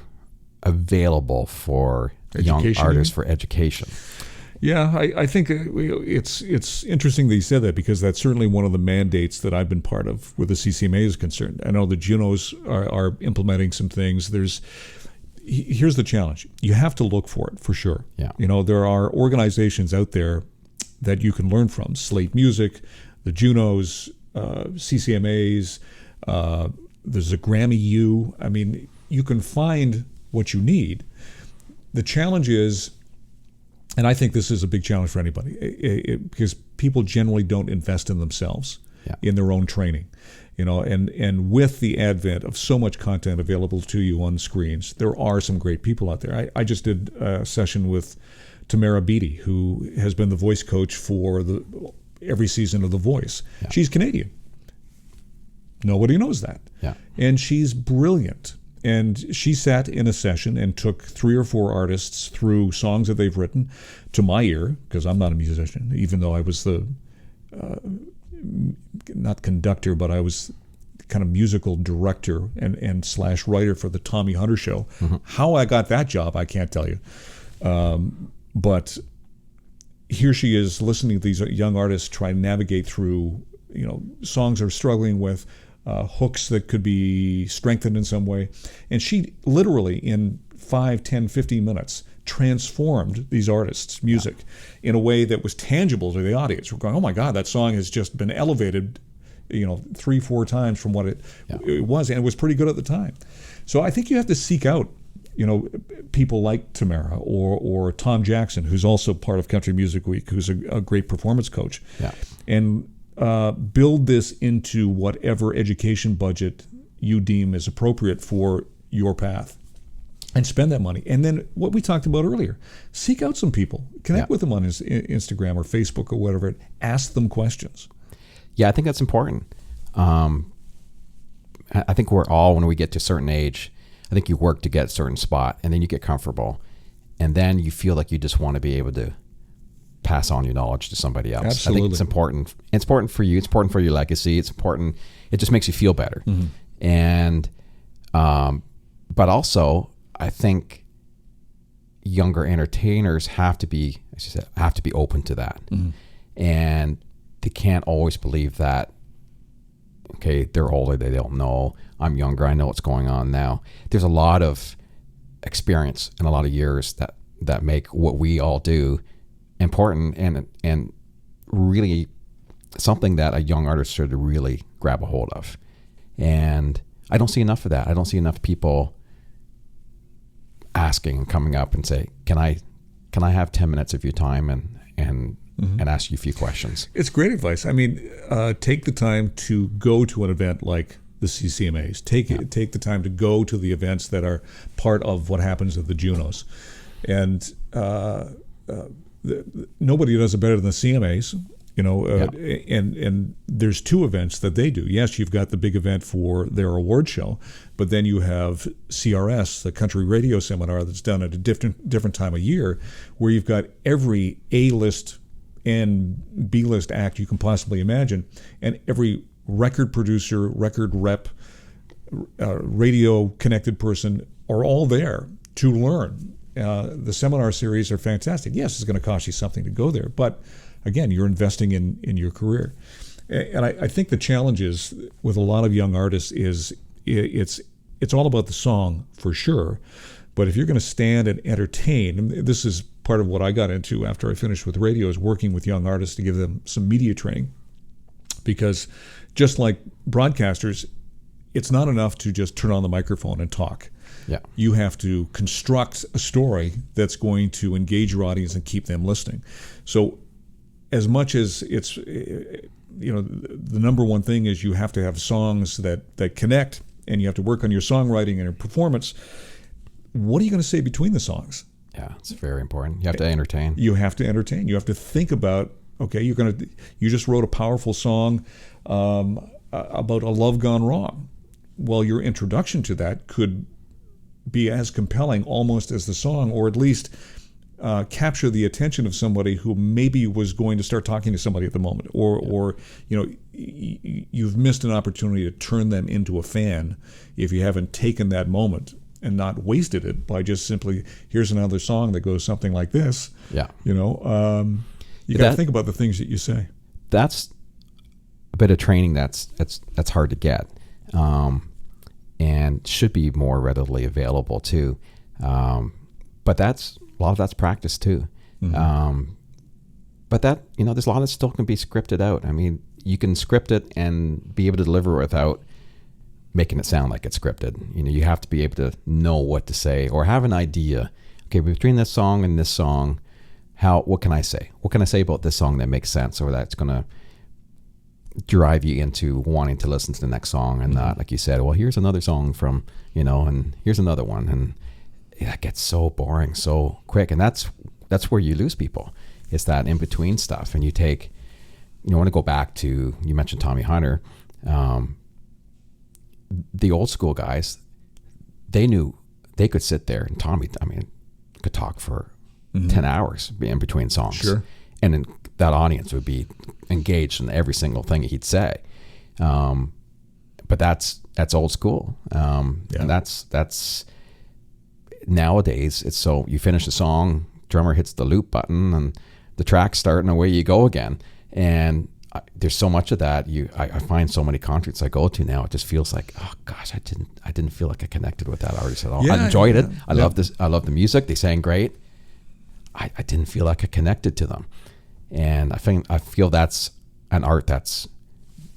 Speaker 1: available for young artists for education.
Speaker 2: Yeah, I think it's interesting that you said that because that's certainly one of the mandates that I've been part of where the CCMA is concerned. I know the Junos are implementing some things. Here's the challenge. You have to look for it for sure.
Speaker 1: Yeah.
Speaker 2: There are organizations out there that you can learn from. Slate Music, the Junos, CCMAs, there's a Grammy U. I mean, you can find what you need. The challenge is, and I think this is a big challenge for anybody, because people generally don't invest in themselves, in their own training. And with the advent of so much content available to you on screens, there are some great people out there. I just did a session with Tamara Beatty, who has been the voice coach for every season of The Voice. Yeah. She's Canadian. Nobody knows that.
Speaker 1: Yeah.
Speaker 2: And she's brilliant. And she sat in a session and took 3 or 4 artists through songs that they've written to my ear, because I'm not a musician, even though I was the, not conductor, but I was kind of musical director and / writer for the Tommy Hunter Show. Mm-hmm. How I got that job, I can't tell you. But here she is listening to these young artists try to navigate through, songs they're struggling with, hooks that could be strengthened in some way. And she literally, in 5, 10, 15 minutes, transformed these artists' music in a way that was tangible to the audience. We're going, oh my God, that song has just been elevated, 3, 4 times from what it was, and it was pretty good at the time. So I think you have to seek out, people like Tamara or Tom Jackson, who's also part of Country Music Week, who's a great performance coach, and build this into whatever education budget you deem is appropriate for your path, and spend that money. And then what we talked about earlier, seek out some people, connect with them on Instagram or Facebook or whatever, ask them questions.
Speaker 1: Yeah, I think that's important. I think we're all, when we get to a certain age, I think you work to get a certain spot, and then you get comfortable, and then you feel like you just want to be able to pass on your knowledge to somebody else.
Speaker 2: Absolutely.
Speaker 1: I think it's important. It's important for you. It's important for your legacy. It's important. It just makes you feel better. And, but also, I think younger entertainers have to be, as you said, have to be open to that. And they can't always believe that, okay, they're older, they don't know. I'm younger, I know what's going on now. There's a lot of experience and a lot of years that make what we all do important and really something that a young artist should really grab a hold of. And I don't see enough of that. I don't see enough people asking and coming up and say, can I have 10 minutes of your time and ask you a few questions?
Speaker 2: It's great advice. I mean, take the time to go to an event like the CCMAs. Take the time to go to the events that are part of what happens at the Junos. And nobody does it better than the CMAs, and there's two events that they do. Yes, you've got the big event for their award show, but then you have CRS, the country radio seminar that's done at a different time of year, where you've got every A-list and B-list act you can possibly imagine, and every record producer, record rep, radio connected person are all there to learn. The seminar series are fantastic. Yes, it's going to cost you something to go there, but again, you're investing in your career. And I think the challenge is with a lot of young artists is it's all about the song for sure, but if you're going to stand and entertain, and this is part of what I got into after I finished with radio, is working with young artists to give them some media training, because just like broadcasters, it's not enough to just turn on the microphone and talk.
Speaker 1: Yeah.
Speaker 2: You have to construct a story that's going to engage your audience and keep them listening. So as much as it's, the number one thing is you have to have songs that connect, and you have to work on your songwriting and your performance. What are you going to say between the songs?
Speaker 1: Yeah, it's very important. You have to entertain.
Speaker 2: You have to entertain. You have to think about, okay, you just wrote a powerful song about a love gone wrong. Well, your introduction to that could be as compelling almost as the song, or at least capture the attention of somebody who maybe was going to start talking to somebody at the moment, or you've missed an opportunity to turn them into a fan if you haven't taken that moment and not wasted it by just simply, here's another song that goes something like this.
Speaker 1: Yeah.
Speaker 2: You got to think about the things that you say. That's
Speaker 1: a bit of training that's hard to get, and should be more readily available too. But a lot of that's practice too. But that, there's a lot that still can be scripted out. I mean, you can script it and be able to deliver without making it sound like it's scripted. You have to be able to know what to say or have an idea. Okay, between this song and this song, what can I say? What can I say about this song that makes sense, or that's going to drive you into wanting to listen to the next song, and not, like you said, well, here's another song from, and here's another one. And that gets so boring so quick. And that's where you lose people. It's that in-between stuff. And I want to go back to, you mentioned Tommy Hunter, the old school guys, they knew they could sit there, and Tommy, could talk for 10 hours in between songs. Sure. And then that audience would be engaged in every single thing he'd say. But that's old school. And that's nowadays, it's so you finish the song, drummer hits the loop button, and the track's starting, and away you go again. And there's so much of that. I find so many concerts I go to now, it just feels like, oh gosh, I didn't feel like I connected with that artist at all. I enjoyed it. I love this. I love the music. They sang great. I didn't feel like I connected to them. And I feel that's an art that's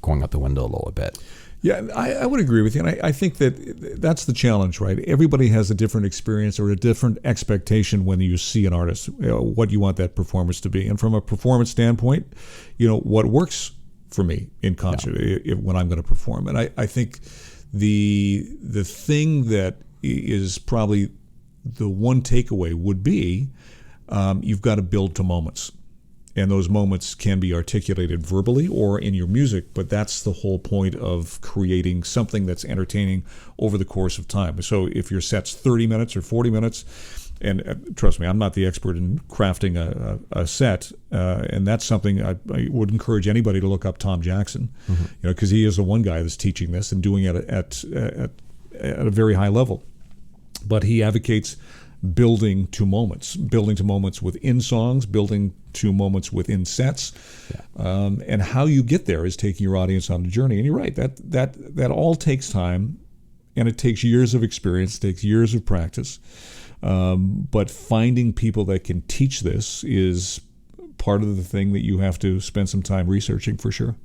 Speaker 1: going out the window a little bit.
Speaker 2: Yeah, I would agree with you. And I think that's the challenge, right? Everybody has a different experience or a different expectation when you see an artist, what you want that performance to be. And from a performance standpoint, what works for me in concert when I'm going to perform. And I think the thing that is probably the one takeaway would be you've got to build to moments. And those moments can be articulated verbally or in your music, but that's the whole point of creating something that's entertaining over the course of time. So if your set's 30 minutes or 40 minutes, and trust me, I'm not the expert in crafting a set, and that's something I would encourage anybody to look up Tom Jackson, because he is the one guy that's teaching this and doing it at a very high level. But he advocates building to moments within songs, building to moments within sets, and how you get there is taking your audience on a journey. And you're right, that all takes time, and it takes years of experience, it takes years of practice. But finding people that can teach this is part of the thing that you have to spend some time researching for sure.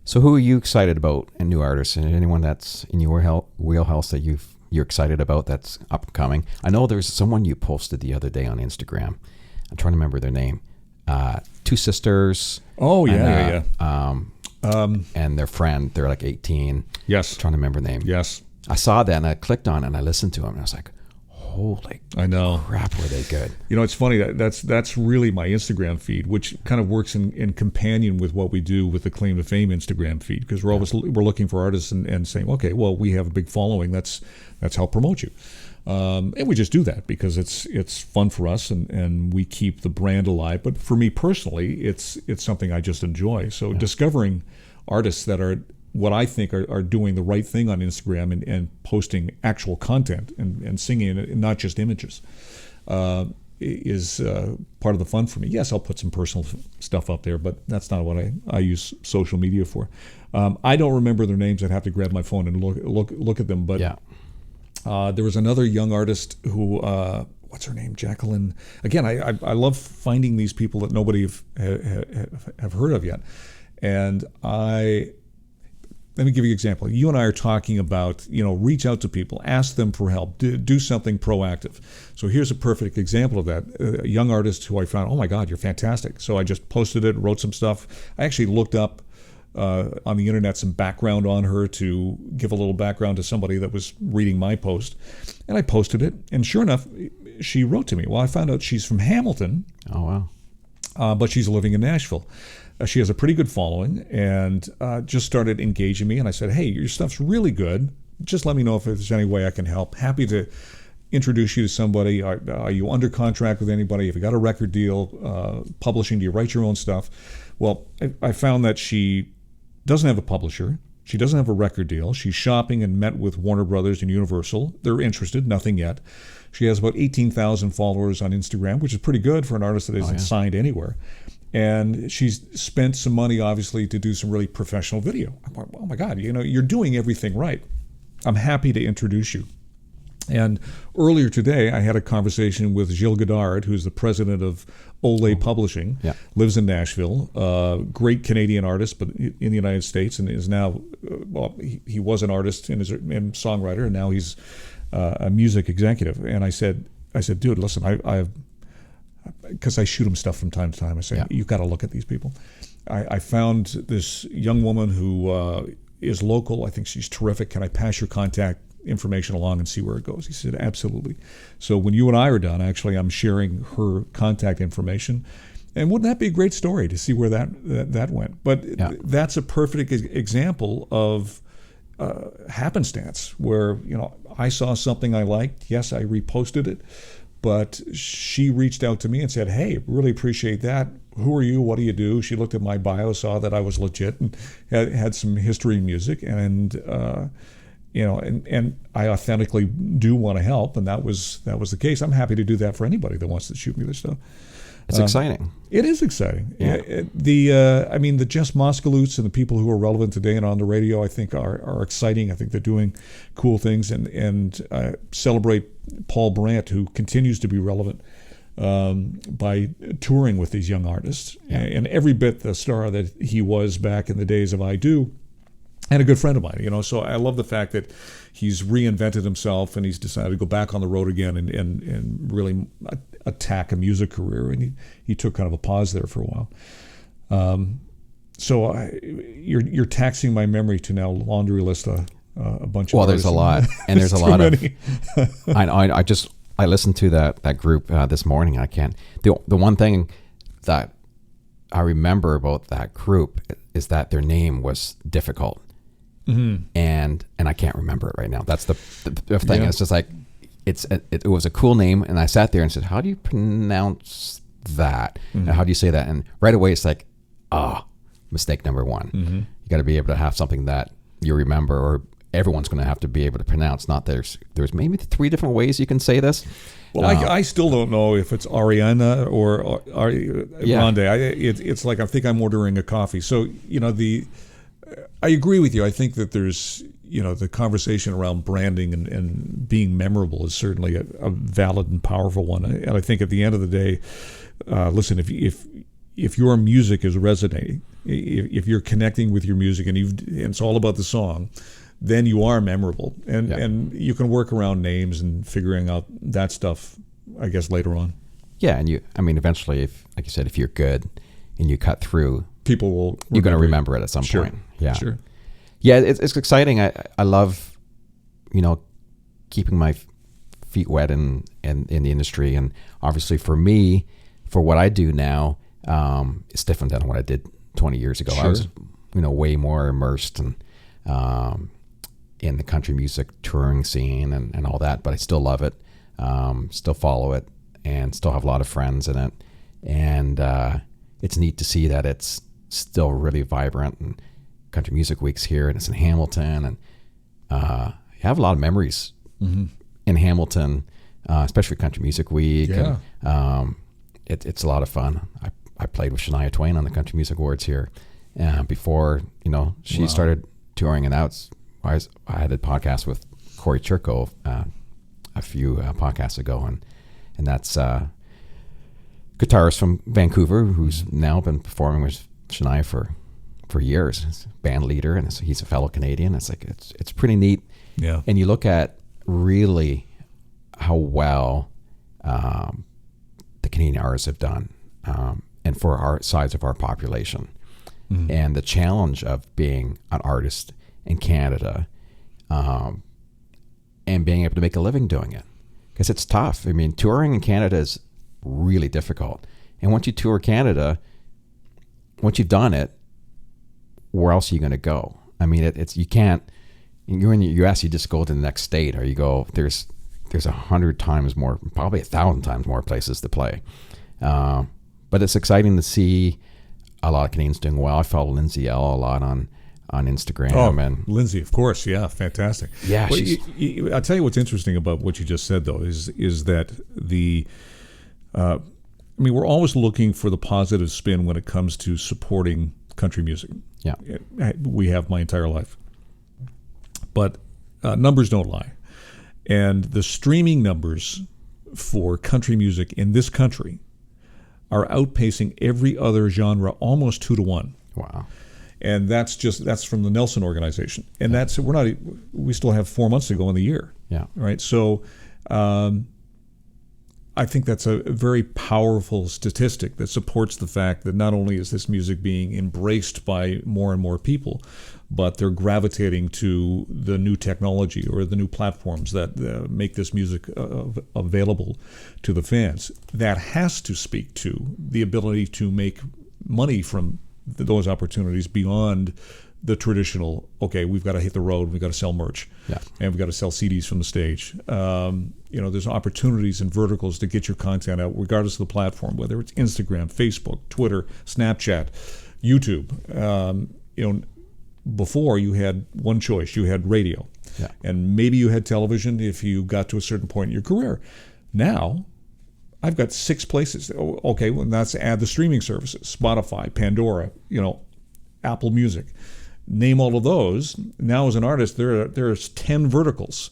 Speaker 1: So who are you excited about in new artists? And anyone that's in your wheelhouse that you're excited about that's upcoming? I know there's someone you posted the other day on Instagram. I'm trying to remember their name. Two sisters.
Speaker 2: Oh, yeah,
Speaker 1: and their friend, they're like 18.
Speaker 2: Yes.
Speaker 1: I'm trying to remember their name.
Speaker 2: Yes.
Speaker 1: I saw that and I clicked on it and I listened to them and I was like, holy
Speaker 2: I know.
Speaker 1: crap, were they good.
Speaker 2: It's funny, that's really my Instagram feed, which kind of works in companion with what we do with the Claim to Fame Instagram feed, because we're looking for artists and saying, okay, well, we have a big following, let's help promote you. And we just do that because it's fun for us and we keep the brand alive. But for me personally, it's something I just enjoy. So discovering artists that are what I think are doing the right thing on Instagram and posting actual content and singing and not just images is part of the fun for me. Yes, I'll put some personal stuff up there, but that's not what I use social media for. I don't remember their names. I'd have to grab my phone and look at them. But there was another young artist who, what's her name? Jacqueline. Again, I love finding these people that nobody have heard of yet. And let me give you an example. You and I are talking about, reach out to people, ask them for help, do something proactive. So here's a perfect example of that. A young artist who I found, oh my God, you're fantastic. So I just posted it, wrote some stuff. I actually looked up on the internet some background on her to give a little background to somebody that was reading my post. And I posted it. And sure enough, she wrote to me. Well, I found out she's from Hamilton.
Speaker 1: Oh,
Speaker 2: wow. But she's living in Nashville. She has a pretty good following and just started engaging me. And I said, hey, your stuff's really good. Just let me know if there's any way I can help. Happy to introduce you to somebody. Are you under contract with anybody? Have you got a record deal? Publishing? Do you write your own stuff? Well, I found that she doesn't have a publisher. She doesn't have a record deal. She's shopping and met with Warner Brothers and Universal. They're interested, nothing yet. She has about 18,000 followers on Instagram, which is pretty good for an artist that isn't signed anywhere. And she's spent some money, obviously, to do some really professional video. I'm like, oh my God, you're doing everything right. I'm happy to introduce you. And earlier today, I had a conversation with Gilles Godard, who's the president of Olay Publishing, lives in Nashville, great Canadian artist, but in the United States, and is now, he was an artist and songwriter, and now he's a music executive. And I said, dude, listen, because I shoot him stuff from time to time. I say, you've got to look at these people. I found this young woman who is local. I think she's terrific. Can I pass your contact information along and see where it goes? He said, absolutely. So when you and I are done, actually, I'm sharing her contact information. And wouldn't that be a great story to see where that went? But that's a perfect example of happenstance where, I saw something I liked. Yes, I reposted it. But she reached out to me and said, hey, really appreciate that. Who are you? What do you do? She looked at my bio, saw that I was legit and had some history in music. And, and I authentically do want to help. And that was the case. I'm happy to do that for anybody that wants to shoot me this stuff.
Speaker 1: It's exciting.
Speaker 2: It is exciting.
Speaker 1: Yeah.
Speaker 2: The Jess Moskaloots and the people who are relevant today and on the radio, I think are exciting. I think they're doing cool things and celebrate Paul Brandt, who continues to be relevant by touring with these young artists. And every bit the star that he was back in the days of I Do, and a good friend of mine, so I love the fact that he's reinvented himself and he's decided to go back on the road again and really attack a music career. And he took kind of a pause there for a while. So you're taxing my memory to now laundry list a bunch of
Speaker 1: there's a lot. And there's a lot of, I listened to that group this morning. I can't, the one thing that I remember about that group is that their name was difficult. And I can't remember it right now. That's the thing.
Speaker 2: Yeah.
Speaker 1: It's just like, it was a cool name. And I sat there and said, how do you pronounce that? And how do you say that? And right away it's like, mistake number one. You got to be able to have something that you remember, or everyone's going to have to be able to pronounce. Not there's maybe 3 different ways you can say this.
Speaker 2: Well, I still don't know if it's Ariana or Grande. It's like, I think I'm ordering a coffee. So, I agree with you. I think that there's, the conversation around branding and being memorable is certainly a valid and powerful one. And I think at the end of the day, listen, if your music is resonating, if you're connecting with your music and it's all about the song, then you are memorable. And you can work around names and figuring out that stuff, I guess, later on.
Speaker 1: Yeah, and eventually, like you said, if you're good and you cut through,
Speaker 2: people will.
Speaker 1: You're going to remember it at some point. Yeah,
Speaker 2: sure.
Speaker 1: Yeah, it's exciting. I love, keeping my feet wet in the industry, and obviously for me, for what I do now, it's different than what I did 20 years ago.
Speaker 2: Sure.
Speaker 1: I was, way more immersed in the country music touring scene and all that, but I still love it, still follow it, and still have a lot of friends in it. And it's neat to see that it's still really vibrant, and Country Music Week's here, and it's in Hamilton, and I have a lot of memories in Hamilton, especially Country Music Week.
Speaker 2: Yeah.
Speaker 1: And, it's a lot of fun. I played with Shania Twain on the Country Music Awards here before she started touring, and I had a podcast with Corey Churko a few podcasts ago, and that's guitarist from Vancouver who's now been performing with Shania for years. He's a band leader, and he's a fellow Canadian. It's like it's pretty neat.
Speaker 2: Yeah.
Speaker 1: And you look at really how well the Canadian artists have done, and for our size of our population, and the challenge of being an artist in Canada, and being able to make a living doing it, because it's tough. I mean, touring in Canada is really difficult, and once you tour Canada, once you've done it, where else are you going to go? I mean, you can't. You're in the U.S. You just go to the next state, or you go. There's 100 times more, probably 1,000 times more places to play. But it's exciting to see a lot of Canadians doing well. I follow Lindsay L a lot on Instagram. And
Speaker 2: Lindsay, of course, yeah, fantastic.
Speaker 1: Yeah,
Speaker 2: well, I'll tell you what's interesting about what you just said, though, is that we're always looking for the positive spin when it comes to supporting country music.
Speaker 1: Yeah,
Speaker 2: we have my entire life, but numbers don't lie, and the streaming numbers for country music in this country are outpacing every other genre almost 2-1.
Speaker 1: Wow.
Speaker 2: And that's from the Nelson organization, and we still have 4 months to go in the year.
Speaker 1: Yeah.
Speaker 2: Right. So, I think that's a very powerful statistic that supports the fact that not only is this music being embraced by more and more people, but they're gravitating to the new technology or the new platforms that make this music available to the fans. That has to speak to the ability to make money from those opportunities beyond the traditional, okay, we've got to hit the road, we've got to sell merch, and we've got to sell CDs from the stage. There's opportunities and verticals to get your content out, regardless of the platform, whether it's Instagram, Facebook, Twitter, Snapchat, YouTube. Before you had one choice, you had radio, and maybe you had television if you got to a certain point in your career. Now, I've got 6 places. Okay, well, that's add the streaming services, Spotify, Pandora, Apple Music. Name all of those. Now, as an artist, there's 10 verticals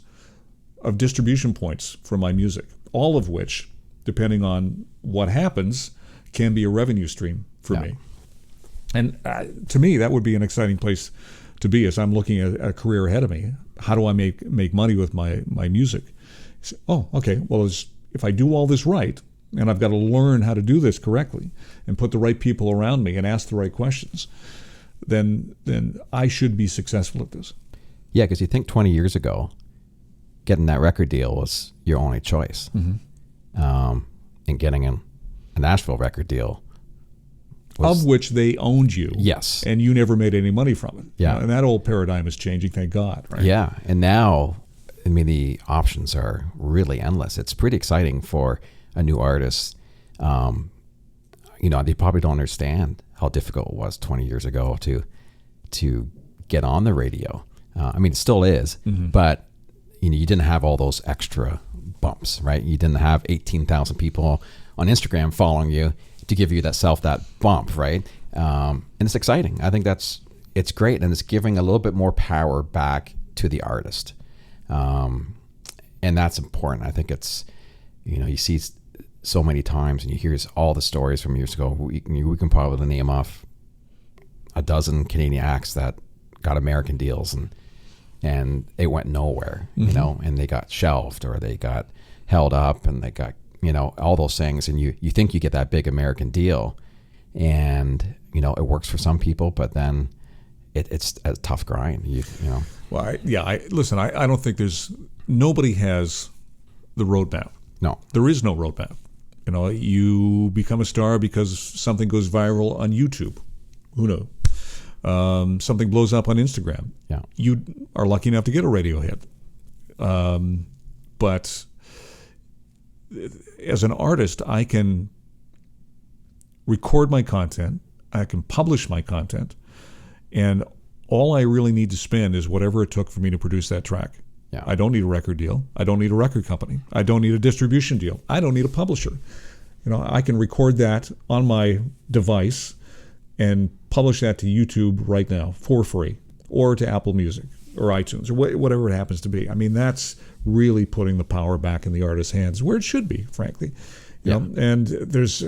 Speaker 2: of distribution points for my music, all of which, depending on what happens, can be a revenue stream for me. And to me, that would be an exciting place to be as I'm looking at a career ahead of me. How do I make money with my music? Oh, okay. Well, if I do all this right, and I've got to learn how to do this correctly and put the right people around me and ask the right questions, then I should be successful at this.
Speaker 1: Yeah, because you think 20 years ago, getting that record deal was your only choice. And getting a Nashville record deal
Speaker 2: of which they owned you.
Speaker 1: Yes.
Speaker 2: And you never made any money from it.
Speaker 1: Yeah.
Speaker 2: And that old paradigm is changing, thank God. Right?
Speaker 1: Yeah. And now, I mean, the options are really endless. It's pretty exciting for a new artist. They probably don't understand how difficult it was 20 years ago to get on the radio. I mean, it still is, but you didn't have all those extra bumps, right? You didn't have 18,000 people on Instagram following you to give you that bump, right? And it's exciting. I think it's great, and it's giving a little bit more power back to the artist, and that's important. I think it's, you see so many times, and you hear all the stories from years ago. We can probably name off a dozen Canadian acts that got American deals, and it went nowhere, and they got shelved or they got held up, and they got all those things, and you think you get that big American deal, and it works for some people, but then it's a tough grind.
Speaker 2: Well, I don't think nobody has the roadmap.
Speaker 1: No,
Speaker 2: there is no roadmap. You become a star because something goes viral on YouTube. Who knows? Something blows up on Instagram.
Speaker 1: Yeah,
Speaker 2: you are lucky enough to get a radio hit. But as an artist, I can record my content, I can publish my content, and all I really need to spend is whatever it took for me to produce that track.
Speaker 1: Yeah.
Speaker 2: I don't need a record deal. I don't need a record company. I don't need a distribution deal. I don't need a publisher. I can record that on my device and publish that to YouTube right now for free, or to Apple Music or iTunes or whatever it happens to be. I mean, that's really putting the power back in the artist's hands, where it should be, frankly. You know? And there's,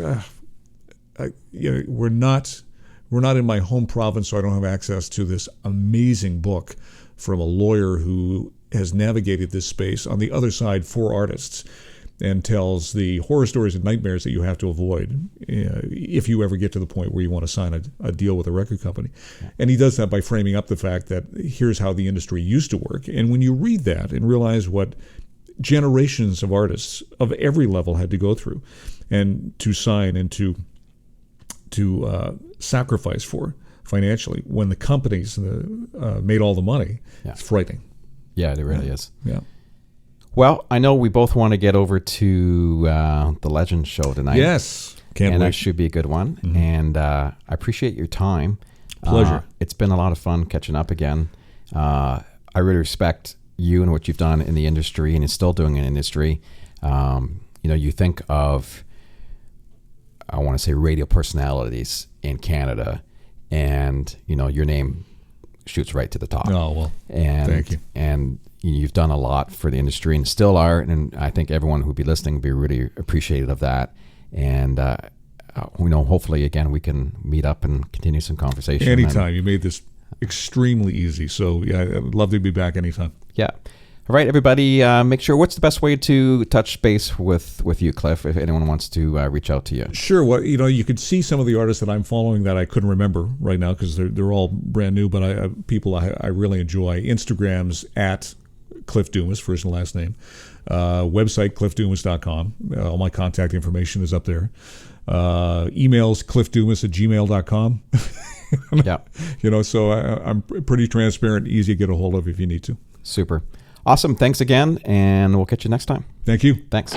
Speaker 2: we're not in my home province, so I don't have access to this amazing book from a lawyer who has navigated this space on the other side for artists, and tells the horror stories and nightmares that you have to avoid if you ever get to the point where you want to sign a deal with a record company. And he does that by framing up the fact that here's how the industry used to work. And when you read that and realize what generations of artists of every level had to go through and to sign and to sacrifice for financially when the companies made all the money, it's frightening.
Speaker 1: Yeah, it really is.
Speaker 2: Yeah.
Speaker 1: Well, I know we both want to get over to the Legends show tonight.
Speaker 2: Yes. Can't wait.
Speaker 1: That should be a good one. Mm-hmm. And I appreciate your time.
Speaker 2: Pleasure.
Speaker 1: It's been a lot of fun catching up again. I really respect you and what you've done in the industry and is still doing in the industry. You think of, I want to say, radio personalities in Canada, and, your name shoots right to the top.
Speaker 2: Oh, well, thank you.
Speaker 1: And you've done a lot for the industry and still are, and I think everyone who'd be listening would be really appreciative of that. And hopefully again we can meet up and continue some conversation.
Speaker 2: Anytime. You made this extremely easy, so yeah, I'd love to be back anytime.
Speaker 1: Yeah. All right, everybody. Make sure. What's the best way to touch base with you, Cliff, if anyone wants to reach out to you? Sure.
Speaker 2: Well, you could see some of the artists that I'm following that I couldn't remember right now because they're all brand new, but people I really enjoy. Instagram's at Cliff Dumas, first and last name. Website cliffdumas.com. All my contact information is up there. Emails cliffdumas@gmail.com.
Speaker 1: Yeah.
Speaker 2: So I'm pretty transparent, easy to get a hold of if you need to.
Speaker 1: Super. Awesome. Thanks again, and we'll catch you next time.
Speaker 2: Thank you.
Speaker 1: Thanks.